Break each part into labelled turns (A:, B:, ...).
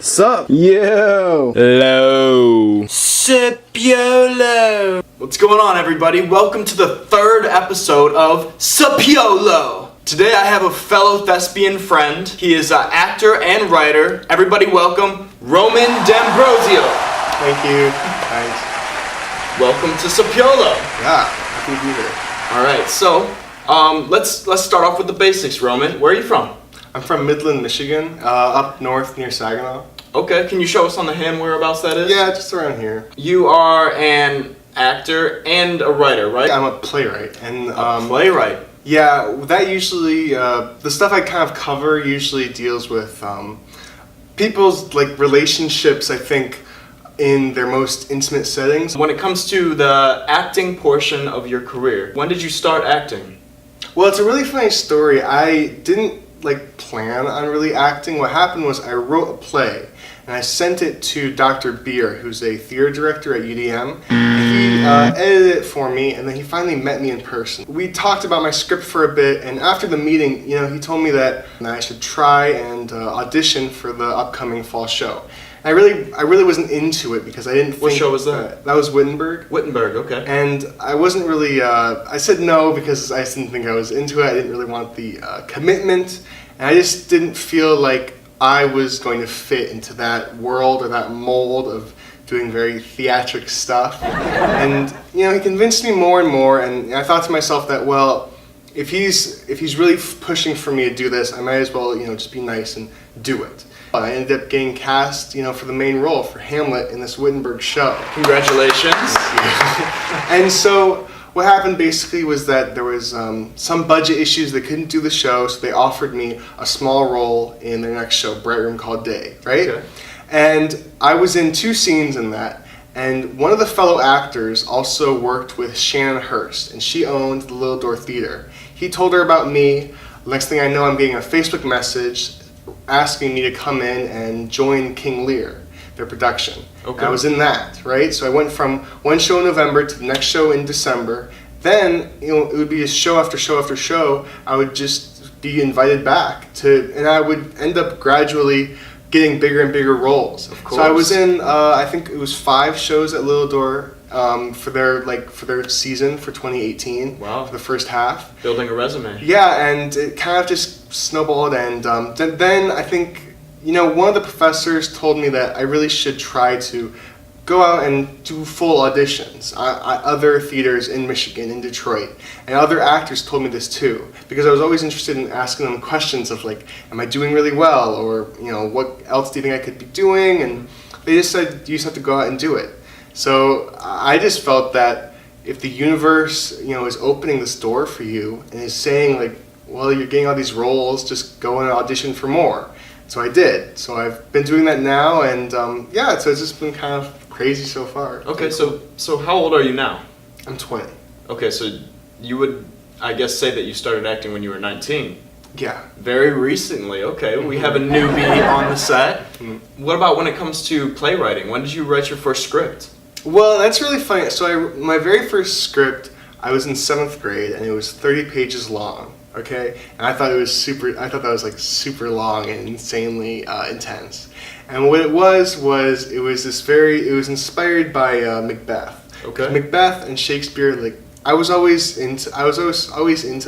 A: SupYoLo.
B: SupYoLo. What's going on, everybody? Welcome to the third episode of SupYoLo. Today I have a fellow thespian friend. He is an actor and writer. Everybody welcome Roman D'Ambrosio.
C: Thank you. Thanks.
B: Welcome to SupYoLo.
C: Yeah, happy to be here.
B: All right, so let's start off with the basics. Roman, where are you from?
C: I'm from Midland, Michigan, up north near Saginaw.
B: Okay, can you show us on the hand whereabouts that is?
C: Yeah, just around here.
B: You are an actor and a writer, right?
C: I'm a playwright. And
B: a playwright.
C: Yeah, that usually, the stuff I kind of cover usually deals with people's relationships, I think, in their most intimate settings.
B: When it comes to the acting portion of your career, when did you start acting?
C: Well, it's a really funny story. I didn't plan on really acting. What happened was I wrote a play and I sent it to Dr. Beer, who's a theater director at UDM. He edited it for me, and then he finally met me in person. We talked about my script for a bit, and after the meeting, he told me that I should try and audition for the upcoming fall show. I really wasn't into it because I didn't think...
B: What show was that?
C: That was Wittenberg.
B: Wittenberg, okay.
C: And I wasn't really... I said no because I just didn't think I was into it. I didn't really want the commitment. And I just didn't feel like I was going to fit into that world or that mold of doing very theatric stuff. And, he convinced me more and more. And I thought to myself that, well, if he's really pushing for me to do this, I might as well, just be nice and do it. I ended up getting cast, for the main role for Hamlet in this Wittenberg show.
B: Congratulations.
C: And so what happened basically was that there was some budget issues. They couldn't do the show, so they offered me a small role in their next show, Bright Room Called Day, right?
B: Okay.
C: And I was in 2 scenes in that. And one of the fellow actors also worked with Shannon Hurst, and she owned the Little Door Theater. He told her about me. Next thing I know, I'm getting a Facebook message asking me to come in and join King Lear, their production.
B: Okay.
C: And I was in that, right? So I went from one show in November to the next show in December. Then, it would be a show after show after show. I would just be invited back and I would end up gradually getting bigger and bigger roles.
B: Of course.
C: So I was in, I think it was 5 shows at Little Door for their season for 2018.
B: Wow.
C: For the first half.
B: Building a resume.
C: Yeah, and it kind of just snowballed, and then I think, one of the professors told me that I really should try to go out and do full auditions at other theaters in Michigan, in Detroit, and other actors told me this too, because I was always interested in asking them questions of am I doing really well, or what else do you think I could be doing, and they just said you just have to go out and do it. So I just felt that if the universe, is opening this door for you and is saying well, you're getting all these roles, just go and audition for more. So I did. So I've been doing that now, and so it's just been kind of crazy so far.
B: Okay, so how old are you now?
C: I'm 20.
B: Okay, so you would, I guess, say that you started acting when you were 19.
C: Yeah.
B: Very recently. Okay, we have a newbie on the set. What about when it comes to playwriting? When did you write your first script?
C: Well, that's really funny. So my very first script, I was in 7th grade, and it was 30 pages long. Okay, and I thought that was super long and insanely intense. And what it was it was inspired by Macbeth.
B: Okay.
C: Macbeth and Shakespeare, I was always into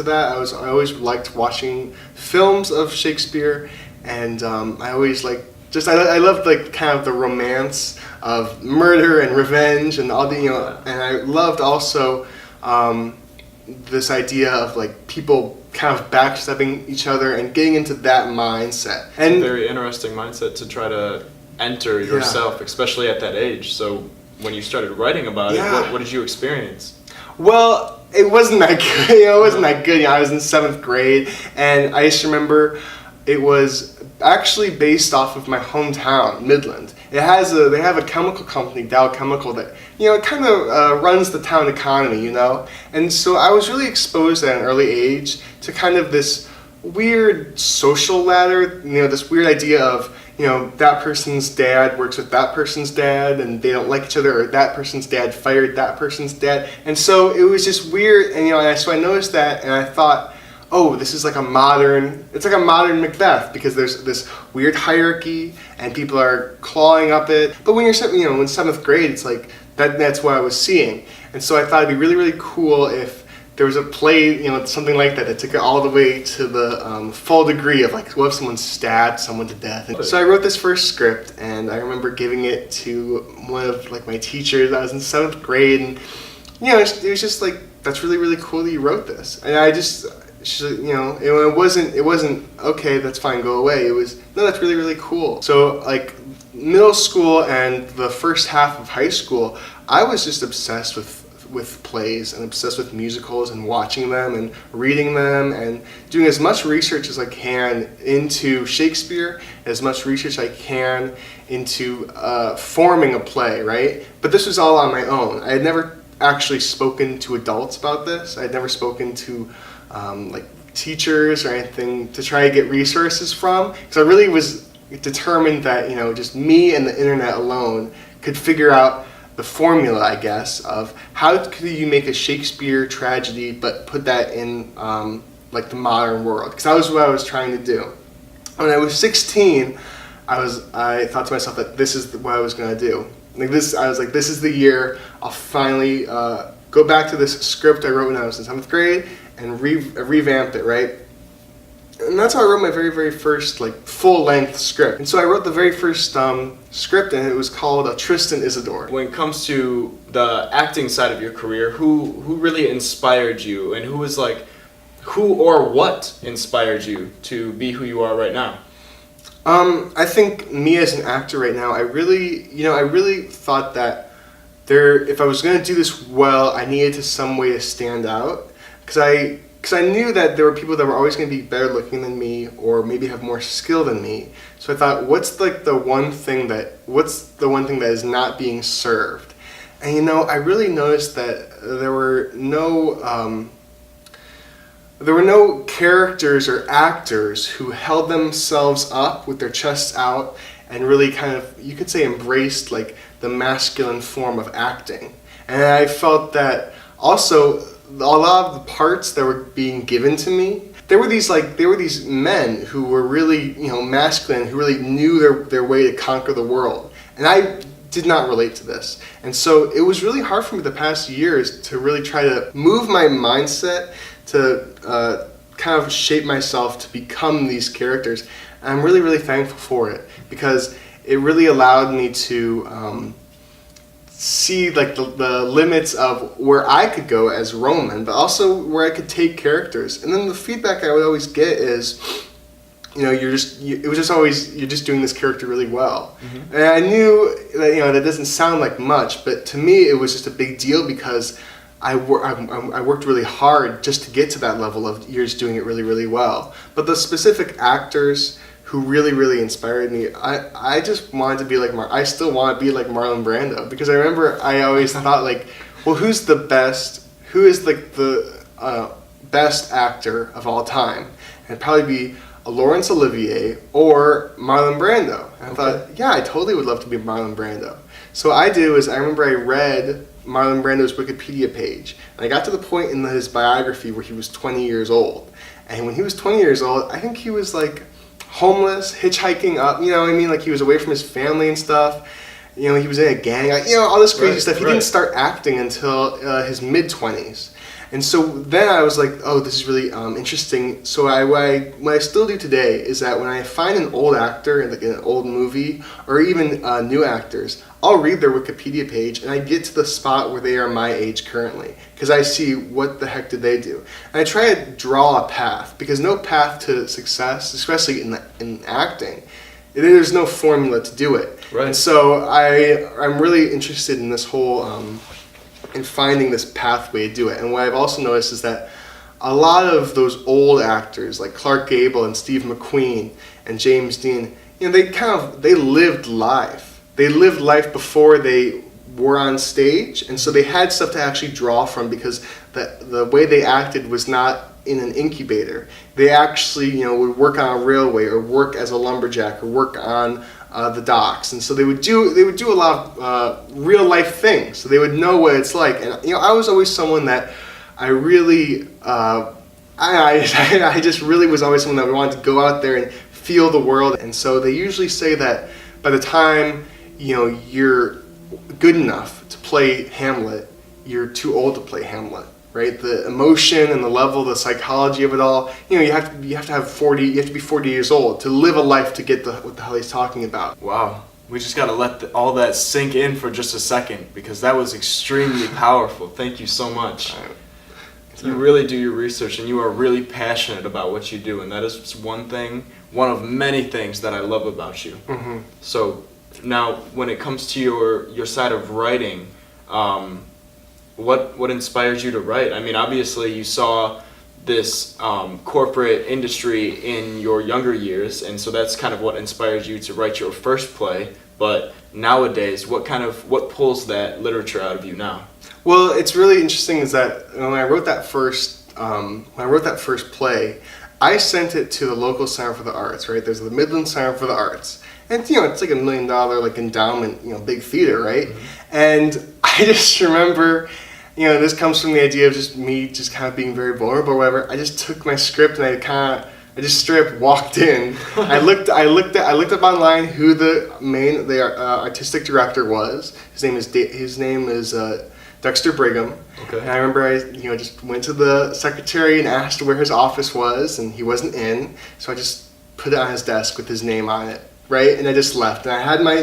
C: that. I always liked watching films of Shakespeare, and I always I loved kind of the romance of murder and revenge and all the and I loved also this idea of people kind of backstabbing each other and getting into that mindset.
B: And it's a very interesting mindset to try to enter yourself, especially at that age. So when you started writing about it, what did you experience?
C: Well, it wasn't that good. It wasn't that good. I was in 7th grade, and I just remember it was actually based off of my hometown, Midland. They have a chemical company, Dow Chemical, that it kind of runs the town economy, And so I was really exposed at an early age to kind of this weird social ladder, this weird idea of that person's dad works with that person's dad, and they don't like each other, or that person's dad fired that person's dad, and so it was just weird, and so I noticed that, and I thought, oh, this is like it's like a modern Macbeth, because there's this weird hierarchy and people are clawing up it. But when you're, in 7th grade, it's like that's what I was seeing. And so I thought it'd be really, really cool if there was a play, something like that took it all the way to the full degree of like, what if someone stabbed someone to death? And so I wrote this first script, and I remember giving it to one of like my teachers. I was in 7th grade, and it was just like, that's really, really cool that you wrote this. And it wasn't okay, that's fine, go away. It was, no, that's really, really cool. So like middle school and the first half of high school, I was just obsessed with plays and obsessed with musicals and watching them and reading them and doing as much research as I can into Shakespeare, as much research I can into forming a play, right? But this was all on my own. I had never actually spoken to adults about this. I had never spoken to like teachers or anything to try to get resources from, because I really was determined that just me and the internet alone could figure out the formula, I guess, of how could you make a Shakespeare tragedy but put that in like the modern world, because that was what I was trying to do. When I was 16, I thought to myself that this is what I was going to do. I was like, this is the year I'll finally go back to this script I wrote when I was in 7th grade and revamp it, right? And that's how I wrote my very, very first like full-length script. And so I wrote the very first script, and it was called Tristan Isidore.
B: When it comes to the acting side of your career, who really inspired you, and who or what inspired you to be who you are right now?
C: I think me as an actor right now, I really thought that if I was going to do this well, I needed to some way to stand out, because I knew that there were people that were always going to be better looking than me, or maybe have more skill than me. So I thought, what's the one thing that is not being served? And I really noticed that there were no characters or actors who held themselves up with their chests out and really kind of, you could say, embraced like the masculine form of acting. And I felt that also a lot of the parts that were being given to me, there were these men who were really masculine, who really knew their way to conquer the world, and I did not relate to this. And so it was really hard for me the past years to really try to move my mindset to kind of shape myself to become these characters. And I'm really, really thankful for it, because it really allowed me to see like the limits of where I could go as Roman, but also where I could take characters. And then the feedback I would always get is, you're just doing this character really well. Mm-hmm. And I knew that that doesn't sound like much, but to me it was just a big deal, because I worked really hard just to get to that level of you're just doing it really, really well. But the specific actors who really, really inspired me, I just wanted to be like I still want to be like Marlon Brando, because I remember I always thought like, well, who is like the best actor of all time? And it'd probably be Laurence Olivier or Marlon Brando. And I thought, yeah, I totally would love to be Marlon Brando. So what I did was, I remember I read Marlon Brando's Wikipedia page, and I got to the point in his biography where he was 20 years old. And when he was 20 years old, I think he was like homeless, hitchhiking up, like he was away from his family and stuff. He was in a gang, all this crazy stuff. He didn't start acting until his mid-20s. And so then I was like, oh, this is really interesting. So what I still do today is that when I find an old actor, like in an old movie, or even new actors, I'll read their Wikipedia page, and I get to the spot where they are my age currently, because I see what the heck did they do. And I try to draw a path, because no path to success, especially in acting, there's no formula to do it. Right. And so I'm really interested in this whole in finding this pathway to do it. And what I've also noticed is that a lot of those old actors like Clark Gable and Steve McQueen and James Dean, they lived life. They lived life before they were on stage, and so they had stuff to actually draw from, because the way they acted was not in an incubator. They actually would work on a railway, or work as a lumberjack, or work on the docks, and so they would do a lot of real life things. So they would know what it's like. And I was always someone that I really I just really was always someone that wanted to go out there and feel the world. And so they usually say that by the time, you're good enough to play Hamlet, you're too old to play Hamlet, right? The emotion and the level, the psychology of it all, you have to be 40 years old to live a life to get what the hell he's talking about.
B: Wow. We just got to let all that sink in for just a second, because that was extremely powerful. Thank you so much. You really do your research, and you are really passionate about what you do, and that is one of many things that I love about you.
C: Mm-hmm.
B: So now, when it comes to your side of writing, what inspires you to write? I mean, obviously you saw this corporate industry in your younger years, and so that's kind of what inspires you to write your first play. But nowadays, what pulls that literature out of you now?
C: Well, it's really interesting is that when I wrote that first play, I sent it to the local Center for the Arts. Right, there's the Midland Center for the Arts, and it's like $1 million endowment, big theater, right? Mm-hmm. And I just remember, this comes from the idea of just me just kind of being very vulnerable or whatever. I just took my script and I just straight up walked in. I looked up online who the artistic director was. His name is Dexter Brigham.
B: Okay.
C: And I remember I just went to the secretary and asked where his office was, and he wasn't in. So I just put it on his desk with his name on it, right? And I just left. And I had my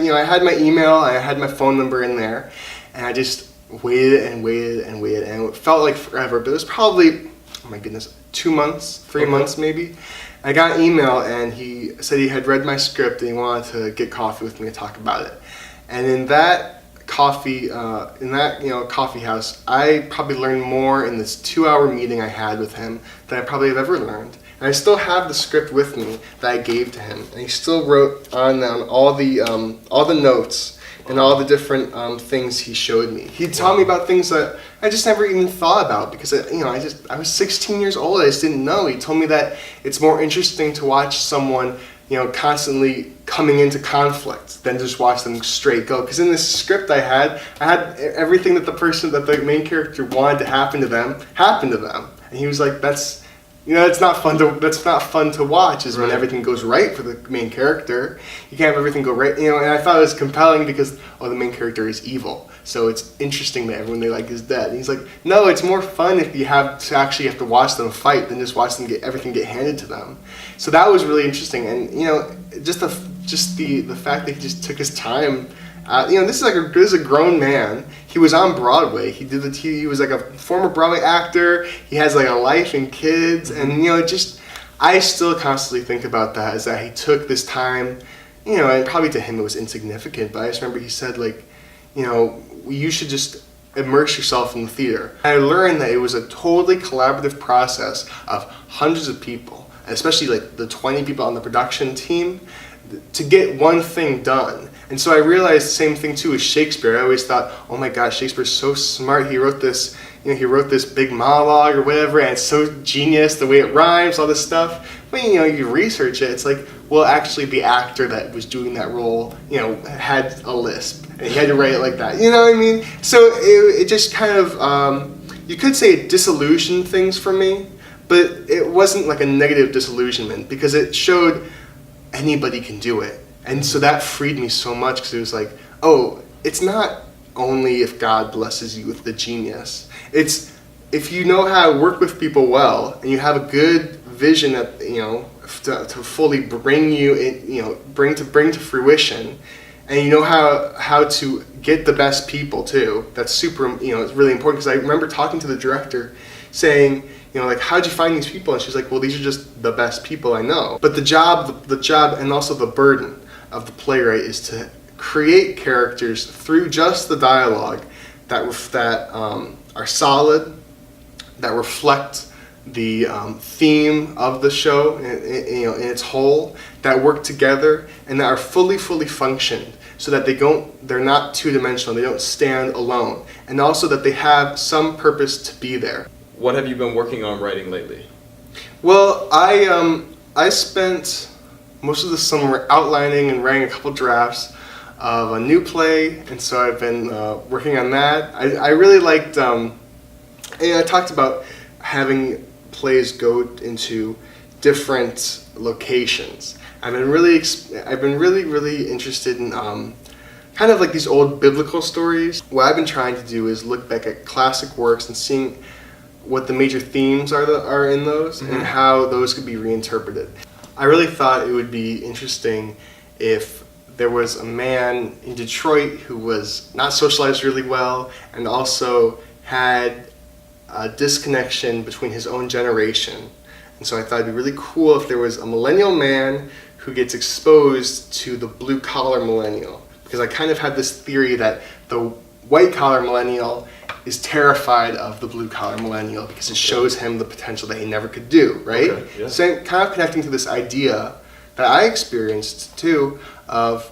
C: email, I had my phone number in there, and I just waited and waited and waited, and it felt like forever, but it was probably, oh my goodness, 2 months, 3 months maybe. I got an email, and he said he had read my script and he wanted to get coffee with me to talk about it. And in that coffee house, I probably learned more in this 2-hour meeting I had with him than I probably have ever learned. And I still have the script with me that I gave to him, and he still wrote on all the notes and all the different things he showed me. He taught me about things that I just never even thought about, because I was 16 years old. I just didn't know. He told me that it's more interesting to watch someone constantly coming into conflict than just watch them straight go. Because in this script I had everything that the main character wanted to happen to them happened to them, and he was like, that's not fun to watch, is when everything goes right for the main character. You can't have everything go right, and I thought it was compelling because, the main character is evil. So it's interesting that everyone they like is dead. And he's like, no, it's more fun if you have to watch them fight than just watch them get handed to them. So that was really interesting, and just the fact that he just took his time. This is a grown man. He was on Broadway. He was like a former Broadway actor. He has like a life and kids, and I still constantly think about that, is that he took this time, and probably to him it was insignificant, but I just remember he said you should just immerse yourself in the theater. I learned that it was a totally collaborative process of hundreds of people, especially like the 20 people on the production team, to get one thing done. And so I realized the same thing too with Shakespeare. I always thought, oh my gosh, Shakespeare's so smart. He wrote this big monologue or whatever, and it's so genius, the way it rhymes, all this stuff. But you research it, it's like, well, actually the actor that was doing that role, had a lisp, and he had to write it like that. You know what I mean? So it just kind of, you could say it disillusioned things for me, but it wasn't like a negative disillusionment, because it showed anybody can do it. And so that freed me so much, because it was like, oh, it's not only if God blesses you with the genius. It's if you know how to work with people well, and you have a good vision that to fully bring you in, bring to fruition, and you know how to get the best people too. That's super. It's really important, because I remember talking to the director, saying, how'd you find these people? And she's like, well, these are just the best people I know. But the job, and also the burden of the playwright is to create characters through just the dialogue that are solid, that reflect the theme of the show in its whole, that work together, and that are fully functioned, so that they're not two-dimensional, they don't stand alone, and also that they have some purpose to be there.
B: What have you been working on writing lately?
C: Well, I spent most of the summer outlining and writing a couple drafts of a new play, and so I've been working on that. I really liked, I talked about having plays go into different locations. I've been really interested in kind of like these old biblical stories. What I've been trying to do is look back at classic works and seeing what the major themes are in those and how those could be reinterpreted. I really thought it would be interesting if there was a man in Detroit who was not socialized really well and also had a disconnection between his own generation. And so I thought it'd be really cool if there was a millennial man who gets exposed to the blue-collar millennial. Because I kind of had this theory that the white-collar millennial is terrified of the blue-collar millennial because it shows him the potential that he never could do, right?
B: Okay, yeah.
C: So kind of connecting to this idea that I experienced too of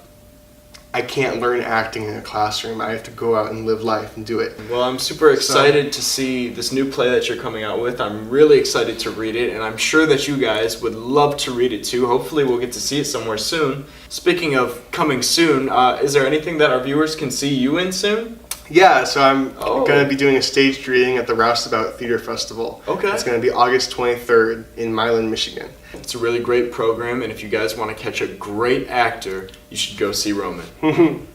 C: I can't learn acting in a classroom. I have to go out and live life and do it.
B: Well, I'm super excited to see this new play that you're coming out with. I'm really excited to read it, and I'm sure that you guys would love to read it too. Hopefully we'll get to see it somewhere soon. Speaking of coming soon, is there anything that our viewers can see you in soon?
C: Yeah, so I'm going to be doing a staged reading at the Roustabout Theater Festival.
B: Okay. It's
C: going to be August 23rd in Milan, Michigan.
B: It's a really great program, and if you guys want to catch a great actor, you should go see Roman.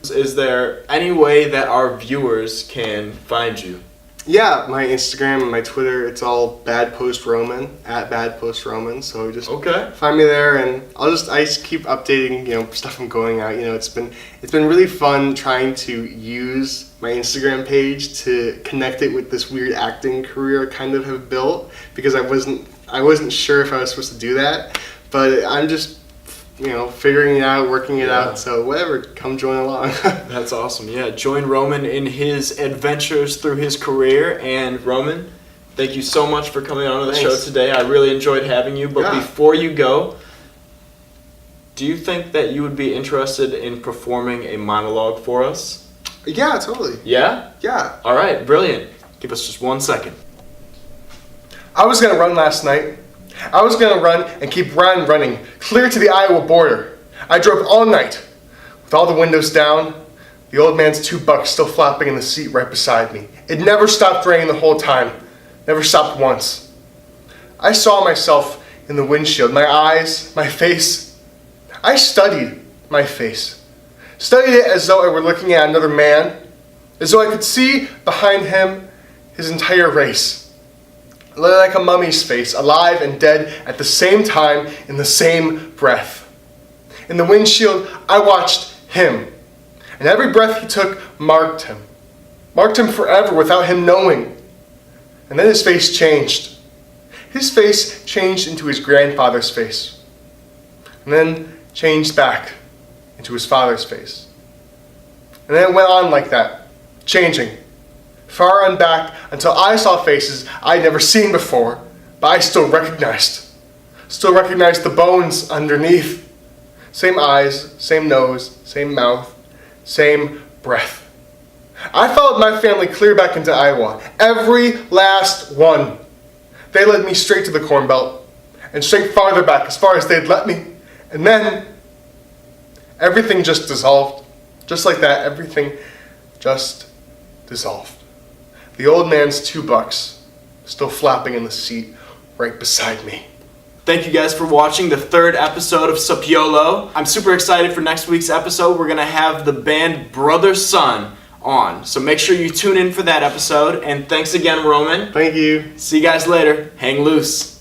B: Is there any way that our viewers can find you?
C: Yeah, my Instagram and my Twitter, it's all badpostroman, @badpostroman. So just find me there, and I just keep updating, stuff I'm going out. It's been really fun trying to use my Instagram page to connect it with this weird acting career I kind of have built, because I wasn't sure if I was supposed to do that, but I'm just figuring it out, working it out, so whatever, come join along.
B: That's awesome. Yeah, join Roman in his adventures through his career. And Roman, thank you so much for coming on to the show today. I really enjoyed having you, but before you go, do you think that you would be interested in performing a monologue for us?
C: Yeah, totally.
B: Yeah?
C: Yeah.
B: All right, brilliant. Give us just 1 second.
C: I was going to run last night. I was going to run and keep running, clear to the Iowa border. I drove all night, with all the windows down, the old man's $2 still flopping in the seat right beside me. It never stopped raining the whole time, never stopped once. I saw myself in the windshield, my eyes, my face. I studied my face, studied it as though I were looking at another man, as though I could see behind him his entire race. Like a mummy's face, alive and dead at the same time, in the same breath. In the windshield, I watched him, and every breath he took marked him forever without him knowing. And then his face changed. His face changed into his grandfather's face, and then changed back into his father's face. And then it went on like that, changing. Far and back until I saw faces I'd never seen before, but I still recognized the bones underneath. Same eyes, same nose, same mouth, same breath. I followed my family clear back into Iowa, every last one. They led me straight to the Corn Belt, and straight farther back as far as they'd let me. And then, everything just dissolved. Just like that, everything just dissolved. The old man's $2 still flapping in the seat right beside me.
B: Thank you guys for watching the 3rd episode of SupYoLo. I'm super excited for next week's episode. We're going to have the band Brother Son on. So make sure you tune in for that episode. And thanks again, Roman.
C: Thank you.
B: See you guys later. Hang loose.